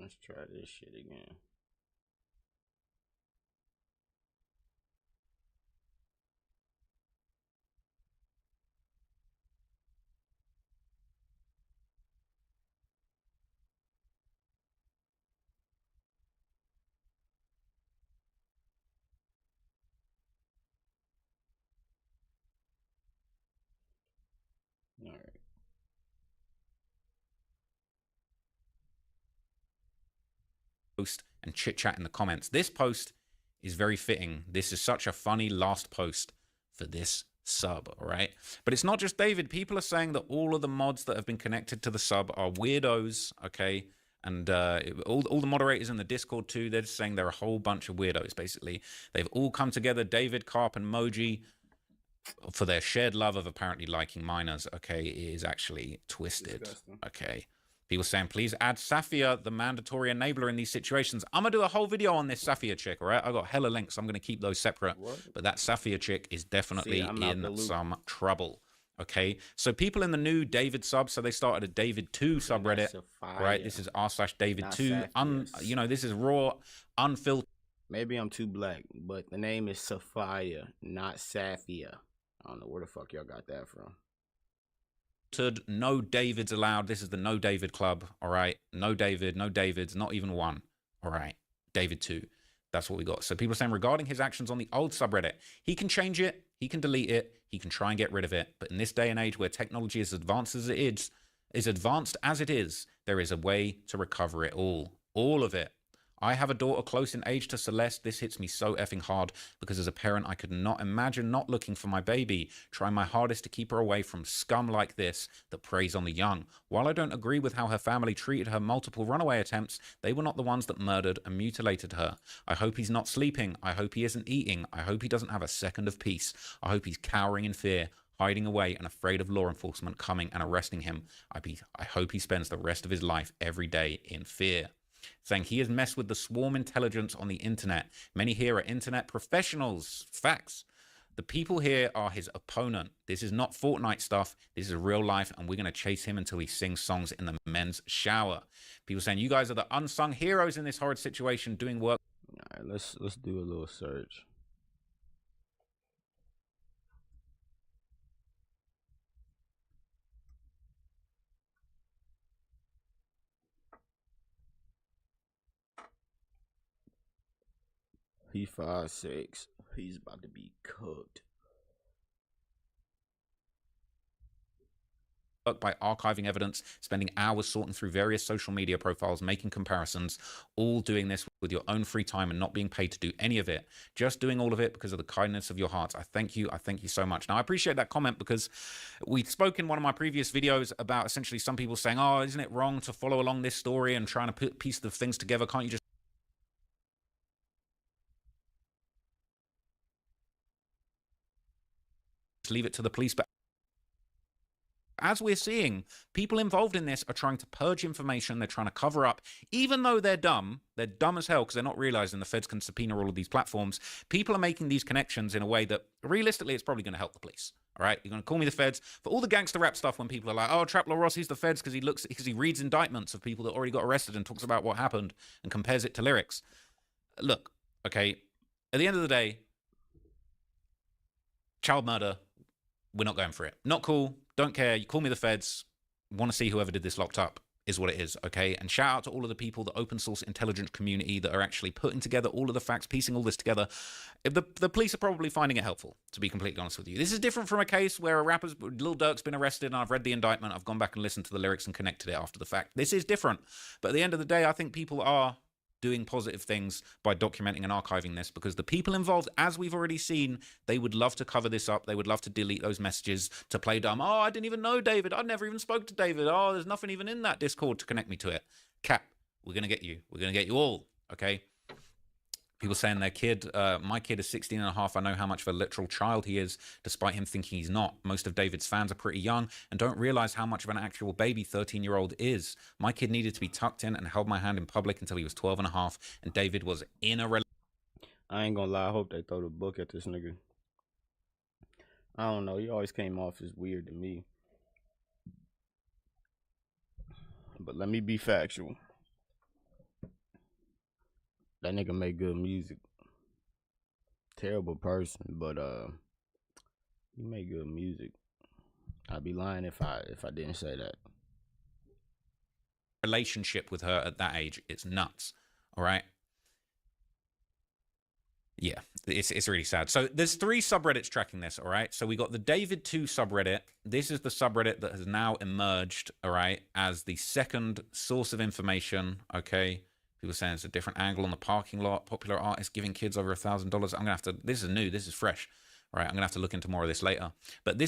Let's try this shit again. All right. Post and chit chat in the comments. This post is very fitting. This is such a funny last post for this sub, all right? But it's not just David. People are saying that all of the mods that have been connected to the sub are weirdos, okay? And all the moderators in the Discord too, they're just saying they're a whole bunch of weirdos, basically. They've all come together, David, Carp, and Moji, for their shared love of apparently liking minors, okay? It is actually twisted, Disgusting. okay? People saying, please add Safia, the mandatory enabler in these situations. I'm going to do a whole video on this Safia chick, all right? I got hella links. I'm going to keep those separate. What? But that Safia chick is definitely in some trouble, okay? So people in the new David sub, so they started a David 2 subreddit, right? This is r/David2. You know, this is raw, unfiltered. Maybe I'm too black, but the name is Safia, not Safia. I don't know where the fuck y'all got that from. No Davids allowed. This is the no David club, all right? No David, no Davids, not even one, all right? David 2. That's what we got. So people are saying regarding his actions on the old subreddit, he can change it, he can delete it, he can try and get rid of it. But in this day and age where technology is advanced as it is, there is a way to recover it all of it. I have a daughter close in age to Celeste. This hits me so effing hard because as a parent, I could not imagine not looking for my baby, trying my hardest to keep her away from scum like this that preys on the young. While I don't agree with how her family treated her multiple runaway attempts, they were not the ones that murdered and mutilated her. I hope he's not sleeping. I hope he isn't eating. I hope he doesn't have a second of peace. I hope he's cowering in fear, hiding away and afraid of law enforcement coming and arresting him. I hope he spends the rest of his life every day in fear. Saying he has messed with the swarm intelligence on the internet. Many here are internet professionals. Facts. The people here are his opponent. This is not Fortnite stuff. This is real life, and we're going to chase him until he sings songs in the men's shower. People saying you guys are the unsung heroes in this horrid situation, doing work. All right, let's do a little search. He 5'6". He's about to be cooked. By archiving evidence, spending hours sorting through various social media profiles, making comparisons, all doing this with your own free time and not being paid to do any of it, just doing all of it because of the kindness of your hearts. I thank you so much. Now, I appreciate that comment because we spoke in one of my previous videos about essentially some people saying, oh, isn't it wrong to follow along this story and trying to put piece the things together? Can't you just leave it to the police? But as we're seeing, people involved in this are trying to purge information. They're trying to cover up, even though they're dumb as hell because they're not realizing the feds can subpoena all of these platforms. People are making these connections in a way that realistically it's probably going to help the police. All right, you're going to call me the feds for all the gangster rap stuff when people are like, oh, Traplo Rossi's the feds because he reads indictments of people that already got arrested and talks about what happened and compares it to lyrics. Look, okay, at the end of the day, child murder, we're not going for it. Not cool. Don't care. You call me the feds. Want to see whoever did this locked up is what it is, okay? And shout out to all of the people, the open source intelligence community that are actually putting together all of the facts, piecing all this together. The police are probably finding it helpful, to be completely honest with you. This is different from a case where Lil Durk's been arrested and I've read the indictment. I've gone back and listened to the lyrics and connected it after the fact. This is different. But at the end of the day, I think people are doing positive things by documenting and archiving this because the people involved, as we've already seen, they would love to cover this up. They would love to delete those messages, to play dumb. Oh, I didn't even know David. I never even spoke to David. Oh, there's nothing even in that Discord to connect me to it. Cap, we're going to get you. We're going to get you all, okay? People saying their kid, my kid is 16 and a half. I know how much of a literal child he is, despite him thinking he's not. Most of David's fans are pretty young and don't realize how much of an actual baby 13-year-old is. My kid needed to be tucked in and held my hand in public until he was 12 and a half, and David was in a I ain't gonna lie, I hope they throw the book at this nigga. I don't know, he always came off as weird to me. But let me be factual. That nigga make good music. Terrible person, but he make good music. I'd be lying if I didn't say that. Relationship with her at that age, it's nuts. All right. Yeah, it's really sad. So there's 3 subreddits tracking this, all right? So we got the David2 subreddit. This is the subreddit that has now emerged, all right, as the second source of information, okay? People saying it's a different angle on the parking lot. Popular artists giving kids over $1,000. I'm going to have to, this is new, this is fresh, all right? I'm going to have to look into more of this later. But this is